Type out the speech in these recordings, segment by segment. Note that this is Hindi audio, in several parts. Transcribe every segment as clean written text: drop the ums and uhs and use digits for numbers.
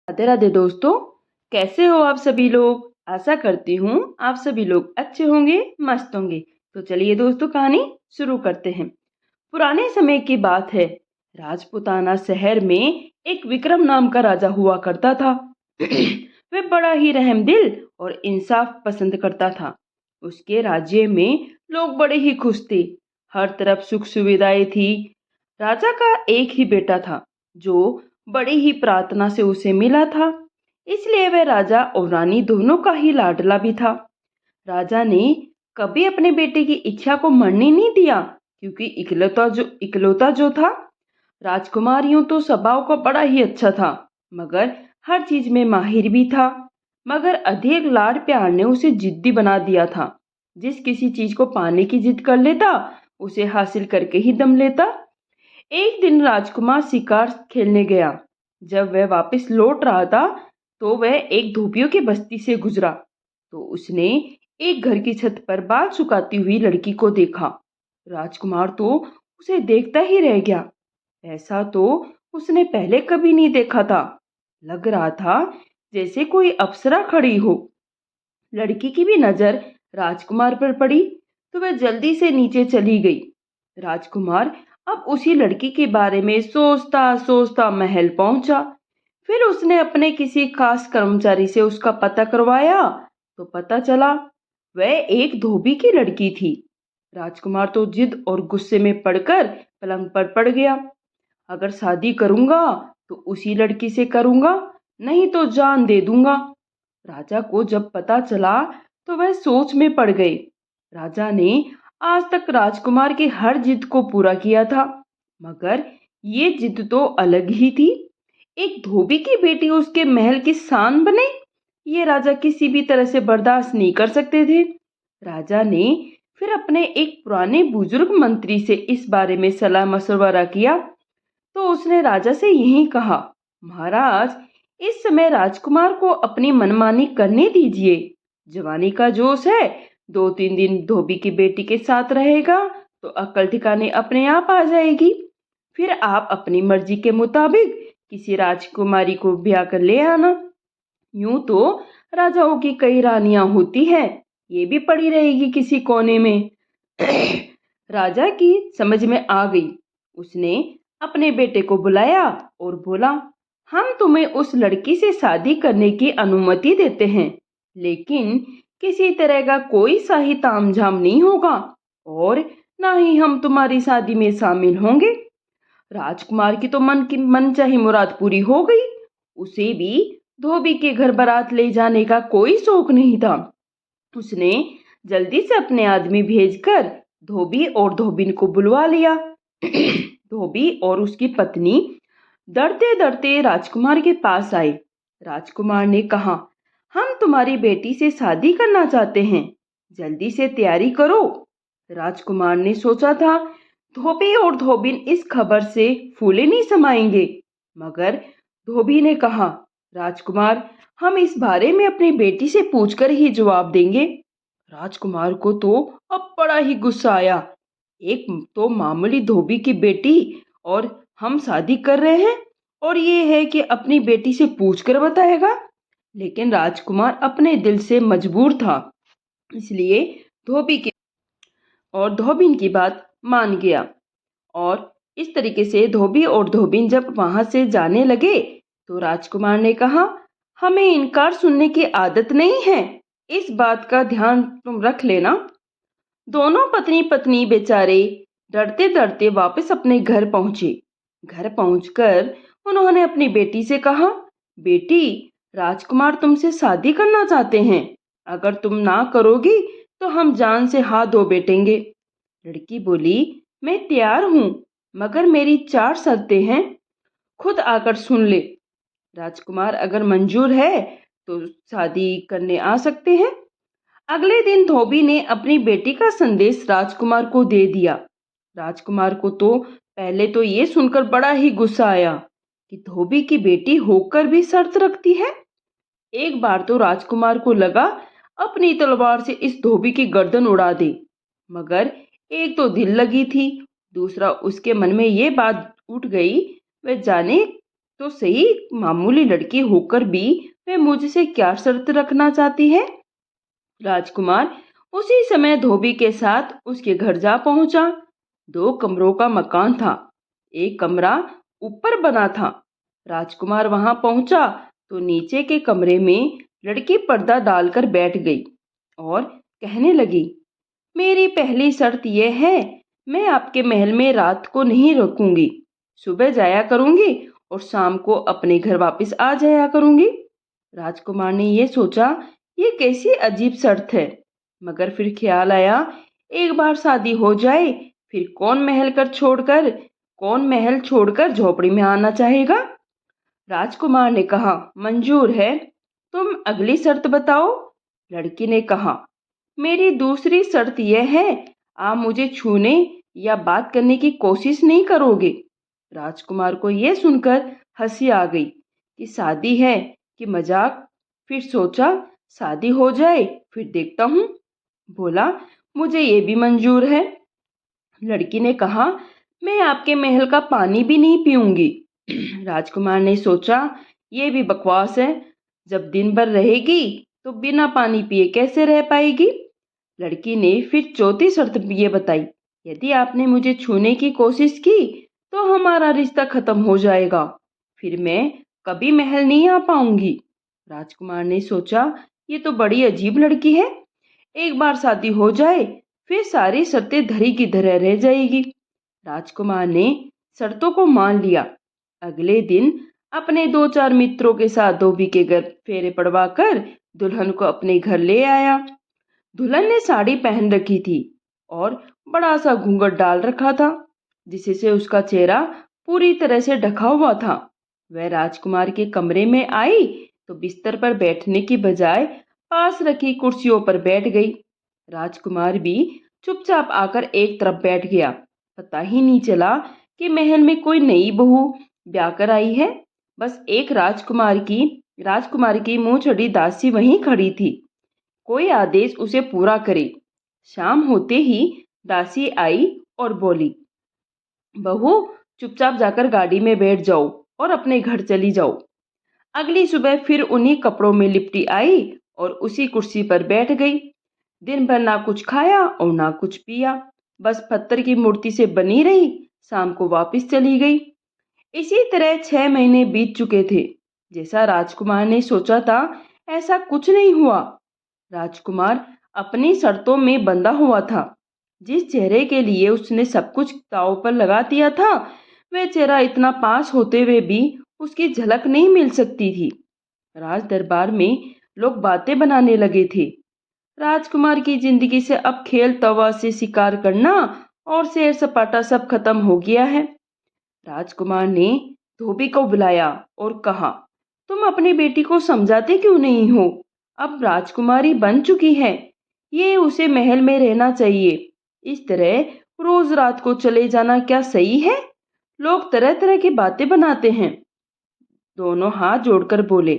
राधे राधे दोस्तों। कैसे हो आप सभी लोग। आशा करती हूँ आप सभी लोग अच्छे होंगे, मस्त होंगे। तो चलिए दोस्तों, कहानी शुरू करते हैं। पुराने समय की बात है। राजपुताना शहर में एक विक्रम नाम का राजा हुआ करता था। वह बड़ा ही रहमदिल और इंसाफ पसंद करता था। उसके राज्य में लोग बड़े ही खुश थे। हर तरफ सुख सुविधाएं थी। राजा का एक ही बेटा था जो बड़ी ही प्रार्थना से उसे मिला था। इसलिए वह राजा और रानी दोनों का ही लाडला भी था। राजा ने कभी अपने बेटे की इच्छा को मरने नहीं दिया, क्योंकि इकलौता जो था राजकुमार यूं तो स्वभाव का बड़ा ही अच्छा था, मगर हर चीज में माहिर भी था। मगर अधिक लाड प्यार ने उसे जिद्दी बना दिया था। जिस किसी चीज को पाने की जिद कर लेता, उसे हासिल करके ही दम लेता। एक दिन राजकुमार शिकार खेलने गया। जब वह वापस लौट रहा था तो वह एक धोबियों की बस्ती से गुजरा। तो उसने एक घर की छत पर बाल सुखाती हुई लड़की को देखा। राजकुमार तो उसे देखता ही रह गया। ऐसा तो उसने पहले कभी नहीं देखा था। लग रहा था जैसे कोई अप्सरा खड़ी हो। लड़की की भी नजर राजकुमार पर पड़ी तो वह जल्दी से नीचे चली गई। राजकुमार अब उसी लड़की के बारे में सोचता सोचता महल पहुंचा। फिर उसने अपने किसी खास कर्मचारी से उसका पता करवाया तो पता चला वह एक धोबी की लड़की थी। राजकुमार तो जिद और गुस्से में पड़कर पलंग पर पड़ गया। अगर शादी करूंगा तो उसी लड़की से करूंगा, नहीं तो जान दे दूंगा। राजा को जब पता चला तो वह सोच में पड़ गए। राजा ने आज तक राजकुमार की हर जिद को पूरा किया था, मगर ये जिद तो अलग ही थी। एक धोबी की बेटी उसके महल की शान बने, ये राजा किसी भी तरह से बर्दाश्त नहीं कर सकते थे। राजा ने फिर अपने एक पुराने बुजुर्ग मंत्री से इस बारे में सलाह मशवरा किया। तो उसने राजा से यही कहा, महाराज, इस समय राजकुमार को अपनी मनमानी करने दीजिए। जवानी का जोश है, 2-3 दिन धोबी की बेटी के साथ रहेगा तो अक्ल ठिकाने अपने आप आ जाएगी। फिर आप अपनी मर्जी के मुताबिक किसी राजकुमारी को ब्याह कर ले आना। यूं तो राजाओं की कई रानियां होती हैं, ये भी पड़ी रहेगी किसी कोने में। राजा की समझ में आ गई। उसने अपने बेटे को बुलाया और बोला, हम तुम्हें उस लड़की से शादी करने की अनुमति देते हैं, लेकिन किसी तरह का कोई शाही तामझाम नहीं होगा और ना ही हम तुम्हारी शादी में शामिल होंगे। राजकुमार की तो मन चाही मुराद पूरी हो गई। उसे भी धोबी के घर बारात ले जाने का कोई शौक नहीं था। उसने जल्दी से अपने आदमी भेजकर धोबी और धोबिन को बुलवा लिया। धोबी और उसकी पत्नी डरते डरते राजकुमार के पास आए। राजकुमार ने कहा, हम तुम्हारी बेटी से शादी करना चाहते हैं, जल्दी से तैयारी करो। राजकुमार ने सोचा था धोबी और धोबिन इस खबर से फूले नहीं समाएंगे, मगर धोबी ने कहा, राजकुमार, हम इस बारे में अपनी बेटी से पूछकर ही जवाब देंगे। राजकुमार को तो अब बड़ा ही गुस्सा आया। एक तो मामूली धोबी की बेटी और हम शादी कर रहे हैं, और ये है कि अपनी बेटी से पूछकर बताएगा। लेकिन राजकुमार अपने दिल से मजबूर था, इसलिए धोबी की और धोबिन की बात मान गया। और इस तरीके से धोबी और धोबिन जब वहां से जाने लगे तो राजकुमार ने कहा, हमें इनकार सुनने की आदत नहीं है, इस बात का ध्यान तुम रख लेना। दोनों पत्नी पत्नी बेचारे डरते डरते वापस अपने घर पहुंचे। घर पहुंचकर उन्होंने अपनी बेटी से कहा, बेटी, राजकुमार तुमसे शादी करना चाहते हैं, अगर तुम ना करोगी तो हम जान से हाथ धो बैठेंगे। लड़की बोली, मैं तैयार हूँ, मगर मेरी 4 शर्तें हैं, खुद आकर सुन ले। राजकुमार अगर मंजूर है तो शादी करने आ सकते हैं। अगले दिन धोबी ने अपनी बेटी का संदेश राजकुमार को दे दिया। राजकुमार को तो पहले तो ये सुनकर बड़ा ही गुस्सा आया कि धोबी की बेटी होकर भी शर्त रखती है। एक बार तो राजकुमार को लगा अपनी तलवार से इस धोबी की गर्दन उड़ा दे, मगर एक तो दिल लगी थी, दूसरा उसके मन में ये बात उठ गई, वह जाने तो सही, मामूली लड़की होकर भी वह मुझसे क्या शर्त रखना चाहती है। राजकुमार उसी समय धोबी के साथ उसके घर जा पहुंचा। 2 कमरों का मकान था। एक कमरा ऊपर बना था। राजकुमार वहां पहुंचा तो नीचे के कमरे में लड़की पर्दा डालकर बैठ गई और कहने लगी, मेरी पहली शर्त यह है, मैं आपके महल में रात को नहीं रुकूंगी। सुबह जाया करूंगी और शाम को अपने घर वापस आ जाया करूंगी। राजकुमार ने ये सोचा, ये कैसी अजीब शर्त है। मगर फिर ख्याल आया, एक बार शादी हो जाए फिर कौन महल छोड़कर झोपड़ी में आना चाहेगा। राजकुमार ने कहा, मंजूर है, तुम अगली शर्त बताओ। लड़की ने कहा, मेरी दूसरी शर्त यह है, आप मुझे छूने या बात करने की कोशिश नहीं करोगे। राजकुमार को यह सुनकर हंसी आ गई कि शादी है कि मजाक। फिर सोचा, शादी हो जाए फिर देखता हूँ। बोला, मुझे ये भी मंजूर है। लड़की ने कहा, मैं आपके महल का पानी भी नहीं पीऊंगी। राजकुमार ने सोचा, ये भी बकवास है। जब दिन भर रहेगी तो बिना पानी पिए कैसे रह पाएगी। लड़की ने फिर चौथी शर्त ये बताई, यदि आपने मुझे छूने की कोशिश की तो हमारा रिश्ता खत्म हो जाएगा, फिर मैं कभी महल नहीं आ पाऊंगी। राजकुमार ने सोचा, ये तो बड़ी अजीब लड़की है। एक बार शादी हो जाए फिर सारी शर्तें धरी की धरे रह जाएगी। राजकुमार ने शर्तों को मान लिया। अगले दिन अपने 2-4 मित्रों के साथ धोबी के घर फेरे पड़वा कर दुल्हन को अपने घर ले आया। दुल्हन ने साड़ी पहन रखी थी और बड़ा सा घूंघट डाल रखा था, जिससे उसका चेहरा पूरी तरह से ढका हुआ था। वह राजकुमार के कमरे में आई तो बिस्तर पर बैठने की बजाय पास रखी कुर्सियों पर बैठ गई। राजकुमार भी चुपचाप आकर एक तरफ बैठ गया। पता ही नहीं चला कि महल में कोई नई बहू ब्याह कर आई है। बस एक राजकुमार की मुंह चढ़ी दासी वहीं खड़ी थी, कोई आदेश उसे पूरा करे। शाम होते ही दासी आई और बोली, बहू, चुपचाप जाकर गाड़ी में बैठ जाओ और अपने घर चली जाओ। अगली सुबह फिर उन्हीं कपड़ों में लिपटी आई और उसी कुर्सी पर बैठ गई। दिन भर ना कुछ खाया और ना कुछ पिया, बस पत्थर की मूर्ति से बनी रही। शाम को वापस चली गई। इसी तरह 6 महीने बीत चुके थे। जैसा राजकुमार ने सोचा था ऐसा कुछ नहीं हुआ। राजकुमार अपनी शर्तों में बंधा हुआ था। जिस चेहरे के लिए उसने सब कुछ दांव पर लगा दिया था, वह चेहरा इतना पास होते हुए भी उसकी झलक नहीं मिल सकती थी। राज दरबार में लोग बातें बनाने लगे थे। राजकुमार की जिंदगी से अब खेल तवा से शिकार करना और सैर सपाटा सब खत्म हो गया है। राजकुमार ने धोबी को बुलाया और कहा, तुम अपनी बेटी को समझाते क्यों नहीं हो। अब राजकुमारी बन चुकी है, ये उसे महल में रहना चाहिए। इस तरह रोज रात को चले जाना क्या सही है। लोग तरह तरह की बातें बनाते हैं। दोनों हाथ जोड़कर बोले,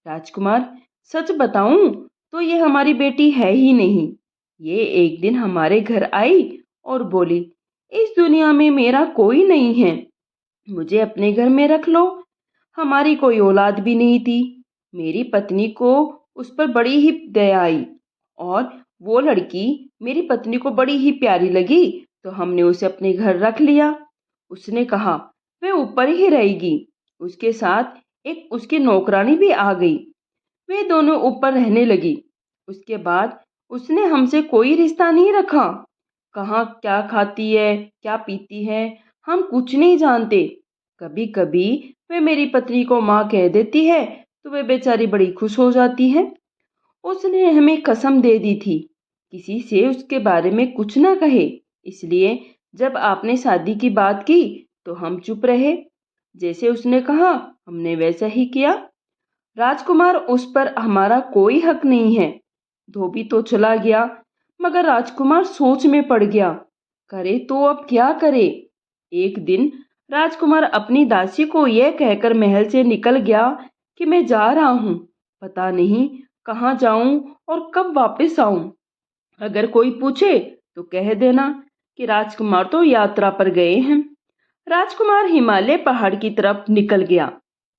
राजकुमार, सच बताऊं तो ये हमारी बेटी है ही नहीं। ये एक दिन हमारे घर आई और बोली, इस दुनिया में मेरा कोई नहीं है, मुझे अपने घर में रख लो। हमारी कोई औलाद भी नहीं थी। मेरी पत्नी को उस पर बड़ी ही दया आई और वो लड़की मेरी पत्नी को बड़ी ही प्यारी लगी, तो हमने उसे अपने घर रख लिया। उसने कहा वह ऊपर ही रहेगी। उसके साथ एक उसकी नौकरानी भी आ गई। वे दोनों ऊपर रहने लगी। उसके बाद उसने हमसे कोई रिश्ता नहीं रखा। कहाँ क्या खाती है, क्या पीती है, हम कुछ नहीं जानते। कभी कभी वह मेरी पत्नी को माँ कह देती है तो वह बेचारी बड़ी खुश हो जाती है। उसने हमें कसम दे दी थी किसी से उसके बारे में कुछ ना कहे, इसलिए जब आपने शादी की बात की तो हम चुप रहे। जैसे उसने कहा हमने वैसा ही किया। राजकुमार, उस पर हमारा कोई हक नहीं है। धोबी तो चला गया, मगर राजकुमार सोच में पड़ गया, करे तो अब क्या करे। एक दिन राजकुमार अपनी दासी को यह कहकर महल से निकल गया कि मैं जा रहा हूँ, पता नहीं कहाँ जाऊं और कब वापस आऊं। अगर कोई पूछे तो कह देना कि राजकुमार तो यात्रा पर गए हैं। राजकुमार हिमालय पहाड़ की तरफ निकल गया।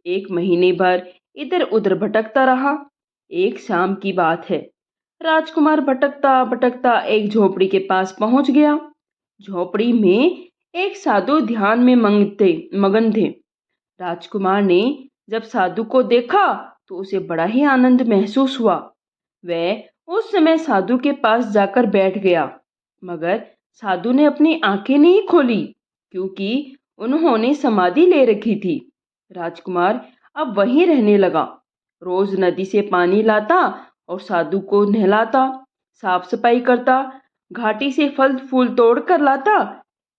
एक महीने भर इधर उधर भटकता रहा। एक शाम की बात है। राजकुमार भटकता भटकता एक झोपड़ी के पास पहुंच गया। झोपड़ी में एक साधु ध्यान में मगन थे। राजकुमार ने जब साधु को देखा तो उसे बड़ा ही आनंद महसूस हुआ। वह उस समय साधु के पास जाकर बैठ गया, मगर साधु ने अपनी आंखें नहीं खोली क्योंकि उन्होंने समाधि ले रखी थी। राजकुमार अब वहीं रहने लगा। रोज नदी से पानी लाता और साधु को नहलाता, साफ सफाई करता, घाटी से फल फूल तोड़ कर लाता।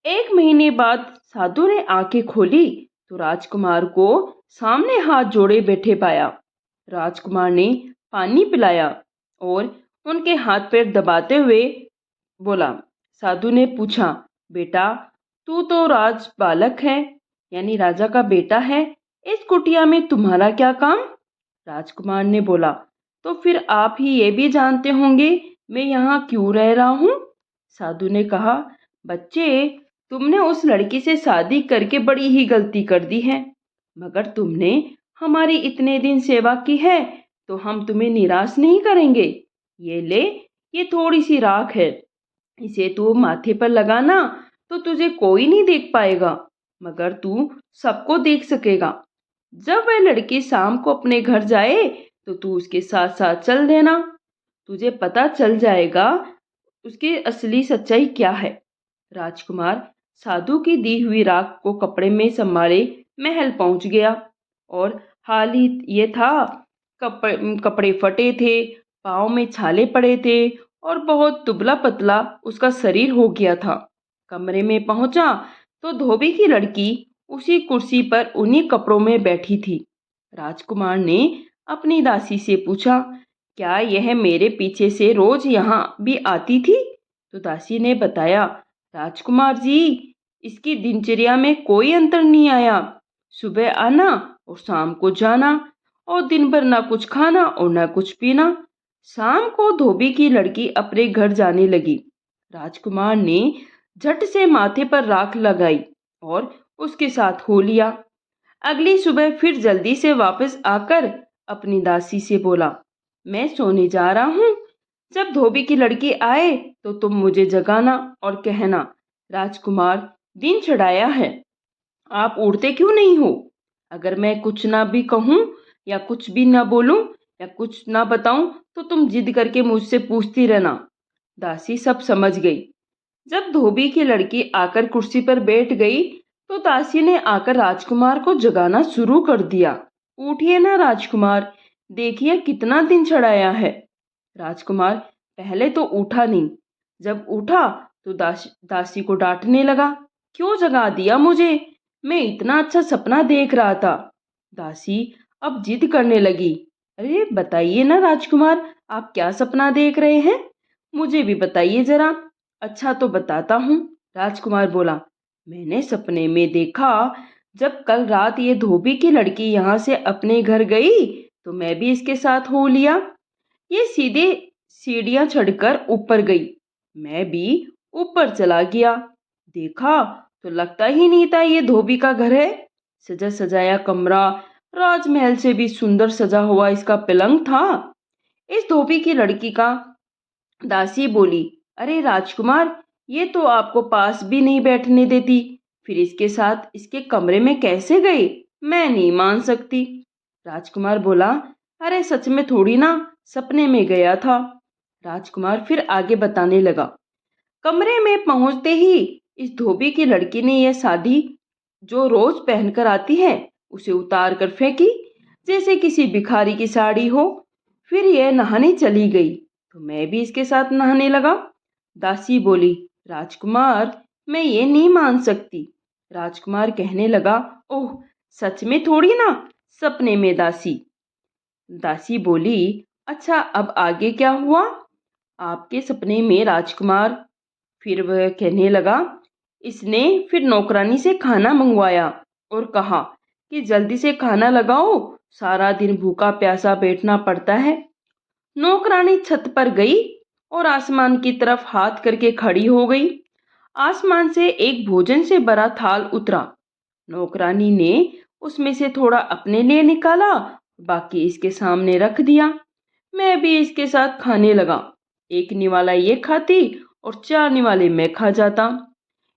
एक महीने बाद साधु ने आंखें खोली तो राजकुमार को सामने हाथ जोड़े बैठे पाया। राजकुमार ने पानी पिलाया और उनके हाथ पैर दबाते हुए बोला। साधु ने पूछा, बेटा, तू तो राज बालक है, यानी राजा का बेटा है, इस कुटिया में तुम्हारा क्या काम? राजकुमार ने बोला, तो फिर आप ही ये भी जानते होंगे मैं यहाँ क्यों रह रहा हूँ। साधु ने कहा, बच्चे, तुमने उस लड़की से शादी करके बड़ी ही गलती कर दी है, मगर तुमने हमारी इतने दिन सेवा की है तो हम तुम्हें निराश नहीं करेंगे। ये ले, ये थोड़ी सी राख है, इसे तू माथे पर लगाना तो तुझे कोई नहीं देख पाएगा, मगर तू सबको देख सकेगा। जब वह लड़की शाम को अपने घर जाए तो तू उसके साथ साथ चल देना, तुझे पता चल जाएगा उसकी असली सच्चाई क्या है। राजकुमार साधु की दी हुई राख को कपड़े में संभाले महल पहुंच गया और हाल ही ये था, कपड़े फटे थे, पाँव में छाले पड़े थे और बहुत दुबला पतला उसका शरीर हो गया था। कमरे में पहुंचा तो धोबी की लड़की उसी कुर्सी पर उन्हीं कपड़ों में बैठी थी। राजकुमार ने अपनी दासी से पूछा, क्या यह मेरे पीछे से रोज यहाँ भी आती थी? तो दासी ने बताया, राजकुमार जी, इसकी दिनचर्या में कोई अंतर नहीं आया। सुबह आना और शाम को जाना, और दिन भर ना कुछ खाना और ना कुछ पीना। शाम को धोबी की लड़की अपने घर जाने लगी। राजकुमार ने झट से माथे पर राख लगाई और उसके साथ हो लिया। अगली सुबह फिर जल्दी से वापस आकर अपनी दासी से बोला, मैं सोने जा रहा हूँ, जब धोबी की लड़की आए तो तुम मुझे जगाना और कहना, राजकुमार दिन चढ़ाया है, आप उड़ते क्यों नहीं हो? अगर मैं कुछ ना भी कहूँ या कुछ भी ना बोलूं या कुछ ना बताऊं तो तुम जिद करके मुझसे पूछती रहना। दासी सब समझ गई। जब धोबी की लड़की आकर कुर्सी पर बैठ गई तो दासी ने आकर राजकुमार को जगाना शुरू कर दिया। उठिए ना राजकुमार, देखिए कितना दिन चढ़ाया है। राजकुमार पहले तो उठा नहीं, जब उठा तो दासी को डांटने लगा, क्यों जगा दिया मुझे, मैं इतना अच्छा सपना देख रहा था। दासी अब जिद करने लगी, अरे बताइए ना राजकुमार, आप क्या सपना देख रहे हैं, मुझे भी बताइए जरा। अच्छा तो बताता हूँ, राजकुमार बोला, मैंने सपने में देखा जब कल रात ये धोबी की लड़की यहाँ से अपने घर गई तो मैं भी इसके साथ हो लिया। ये सीधे सीढ़ियां चढ़कर ऊपर गई, मैं भी ऊपर चला गया। देखा तो लगता ही नहीं था ये धोबी का घर है। सजा सजाया कमरा, राजमहल से भी सुंदर सजा हुआ इसका पलंग था। इस धोबी की लड़की का दासी बोली, अरे राजकुमार, ये तो आपको पास भी नहीं बैठने देती, फिर इसके साथ इसके कमरे में कैसे गए? मैं नहीं मान सकती। राजकुमार बोला, अरे सच में थोड़ी ना, सपने में गया था। राजकुमार फिर आगे बताने लगा, कमरे में पहुंचते ही इस धोबी की लड़की ने यह साड़ी जो रोज पहनकर आती है उसे उतार कर फेंकी, जैसे किसी भिखारी की साड़ी हो। फिर यह नहाने चली गई तो मैं भी इसके साथ नहाने लगा। दासी बोली, राजकुमार, मैं ये नहीं मान सकती। राजकुमार कहने लगा, ओह सच में थोड़ी ना, सपने में दासी। दासी बोली, अच्छा अब आगे क्या हुआ? आपके सपने में राजकुमार, फिर वह कहने लगा, इसने फिर नौकरानी से खाना मंगवाया और कहा कि जल्दी से खाना लगाओ, सारा दिन भूखा प्यासा बैठना पड़ता है। नौकरानी छत पर गई और आसमान की तरफ हाथ करके खड़ी हो गई। आसमान से एक भोजन से भरा थाल उतरा। नौकरानी ने उसमें से थोड़ा अपने लिए निकाला, बाकी इसके सामने रख दिया। मैं भी इसके साथ खाने लगा। एक निवाला ये खाती और 4 निवाले मैं खा जाता।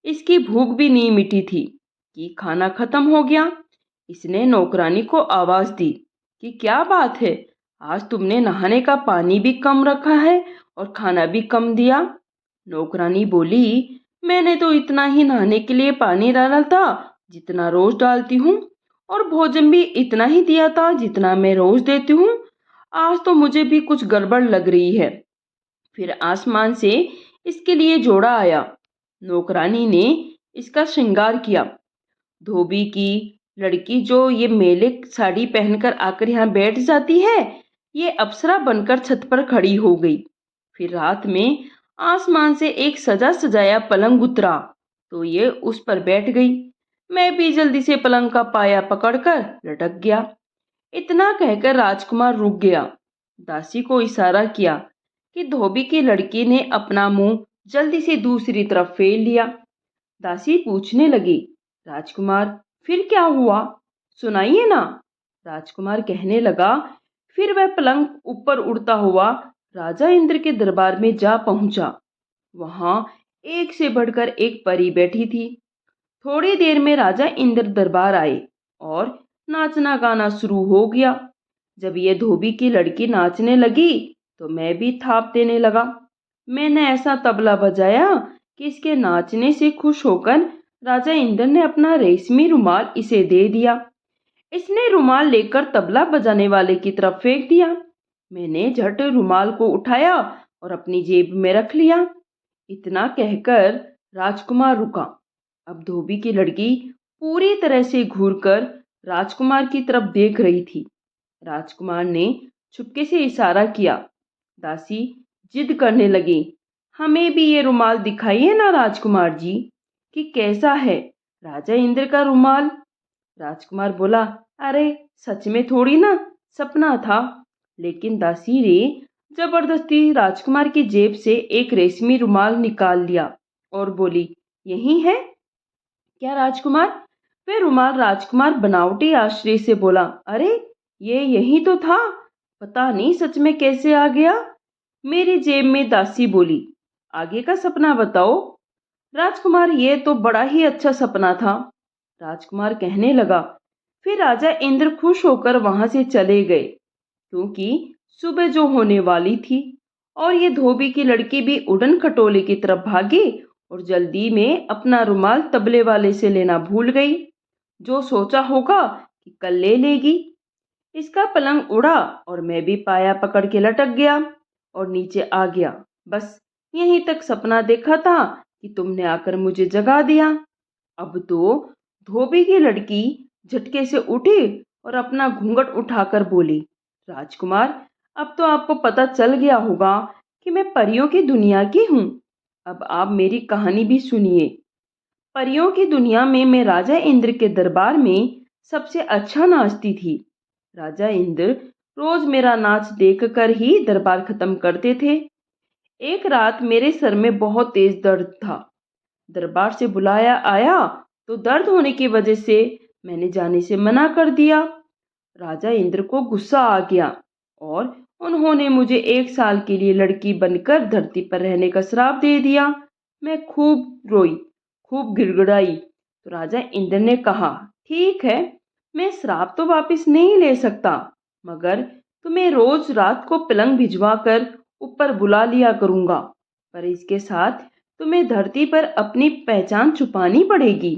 इसकी भूख भी नहीं मिटी थी कि खाना खत्म हो गया। इसने नौकरानी को आवाज दी कि क्या बात है, आज तुमने नहाने का पानी भी कम रखा है और खाना भी कम दिया। नौकरानी बोली, मैंने तो इतना ही नहाने के लिए पानी डाला था जितना रोज डालती हूँ, और भोजन भी इतना ही दिया था जितना मैं रोज देती हूँ। आज तो मुझे भी कुछ गड़बड़ लग रही है। फिर आसमान से इसके लिए जोड़ा आया। नौकरानी ने इसका श्रृंगार किया। धोबी की लड़की जो ये मेले साड़ी पहनकर आकर यहाँ बैठ जाती है, ये अप्सरा बनकर छत पर खड़ी हो गई। फिर रात में आसमान से एक सजा सजाया पलंग उतरा तो ये उस पर बैठ गई। मैं भी जल्दी से पलंग का पाया पकड़कर लटक गया। इतना कहकर राजकुमार रुक गया। दासी को इशारा किया कि धोबी की लड़की ने अपना मुंह जल्दी से दूसरी तरफ फेर लिया। दासी पूछने लगी, राजकुमार फिर क्या हुआ, सुनाइए ना। राजकुमार कहने लगा, फिर वह पलंग ऊपर उड़ता हुआ राजा इंद्र के दरबार में जा पहुंचा। वहां एक से बढ़कर एक परी बैठी थी। थोड़ी देर में राजा इंद्र दरबार आए और नाचना गाना शुरू हो गया। जब ये धोबी की लड़की नाचने लगी तो मैं भी थाप देने लगा। मैंने ऐसा तबला बजाया कि इसके नाचने से खुश होकर राजा इंद्र ने अपना रेशमी रुमाल इसे दे दिया। इसने रुमाल लेकर तबला बजाने वाले की तरफ फेंक दिया। मैंने झट रुमाल को उठाया और अपनी जेब में रख लिया। इतना कहकर राजकुमार रुका। अब धोबी की लड़की पूरी तरह से घूरकर राजकुमार की तरफ देख रही थी। राजकुमार ने चुपके से इशारा किया। दासी जिद करने लगी, हमें भी ये रुमाल दिखाइए ना राजकुमार जी, कि कैसा है राजा इंद्र का रुमाल। राजकुमार बोला, अरे सच में थोड़ी ना, सपना था। लेकिन दासी ने जबरदस्ती राजकुमार की जेब से एक रेशमी रुमाल निकाल लिया और बोली, यही है क्या राजकुमार। वह रुमाल राजकुमार बनावटी आश्चर्य से बोला, अरे ये यही तो था, पता नहीं सच में कैसे आ गया मेरी जेब में। दासी बोली, आगे का सपना बताओ। राजकुमार, ये तो बड़ा ही अच्छा सपना था। राजकुमार कहने लगा, फिर राजा इंद्र खुश होकर वहां से चले गए क्योंकि सुबह जो होने वाली थी। और ये धोबी की लड़की भी उड़न खटोले की तरफ भागी और जल्दी में अपना रुमाल तबले वाले से लेना भूल गई। जो सोचा होगा कि कल ले लेगी। इसका पलंग उड़ा और मैं भी पाया पकड़ के लटक गया और नीचे आ गया। बस यहीं तक सपना देखा था कि तुमने आकर मुझे जगा दिया। अब तो धोबी की लड़की झटके से उठी और अपना घूंघट उठाकर बोली, राजकुमार, अब तो आपको पता चल गया होगा कि मैं परियों की दुनिया की हूँ। अब आप मेरी कहानी भी सुनिए। परियों की दुनिया में मैं राजा इंद्र के दरबार में सबसे अच्छा नाचती थी। राजा इंद्र रोज मेरा नाच देखकर ही दरबार खत्म करते थे। एक रात मेरे सर में बहुत तेज दर्द था। दरबार से बुलाया आया तो दर्द होने की वजह से मैंने जाने से मना कर दिया। राजा इंद्र को गुस्सा आ गया और उन्होंने मुझे 1 साल के लिए लड़की बनकर धरती पर रहने का श्राप दे दिया। मैं खूब रोई, खूब गिड़गिड़ाई तो राजा इंद्र ने कहा, ठीक है, मैं श्राप तो वापस नहीं ले सकता, मगर तुम्हें रोज रात को पलंग भिजवा कर ऊपर बुला लिया करूंगा। पर इसके साथ तुम्हें धरती पर अपनी पहचान छुपानी पड़ेगी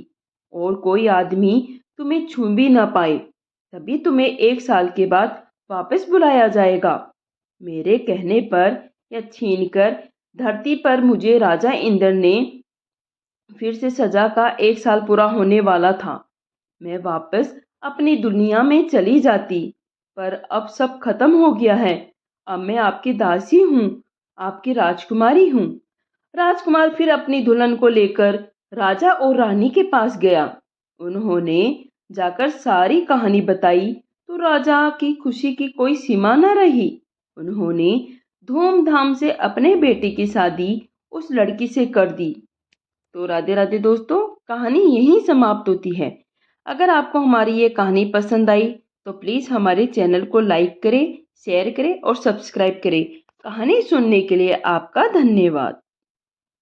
और कोई आदमी तुम्हें छू भी न पाए, तभी तुम्हें 1 साल के बाद वापस बुलाया जाएगा। मेरे कहने पर या छीनकर धरती पर मुझे राजा इंद्र ने फिर से सजा का 1 साल पूरा होने वाला था। मैं वापस अपनी दुनिया में चली जाती, पर अब सब खत्म हो गया है। अब मैं आपकी दासी हूँ, आपकी राजकुमारी हूँ। राजकुमार फिर अपनी दुल्हन को लेकर राजा और रानी के पास गया। उन्होंने जाकर सारी कहानी बताई तो राजा की खुशी की कोई सीमा न रही। उन्होंने धूमधाम से अपने बेटे की शादी उस लड़की से कर दी। तो राधे राधे दोस्तों, कहानी यहीं समाप्त होती है। अगर आपको हमारी ये कहानी पसंद आई तो प्लीज़ हमारे चैनल को लाइक करें, शेयर करें और सब्सक्राइब करें। कहानी सुनने के लिए आपका धन्यवाद।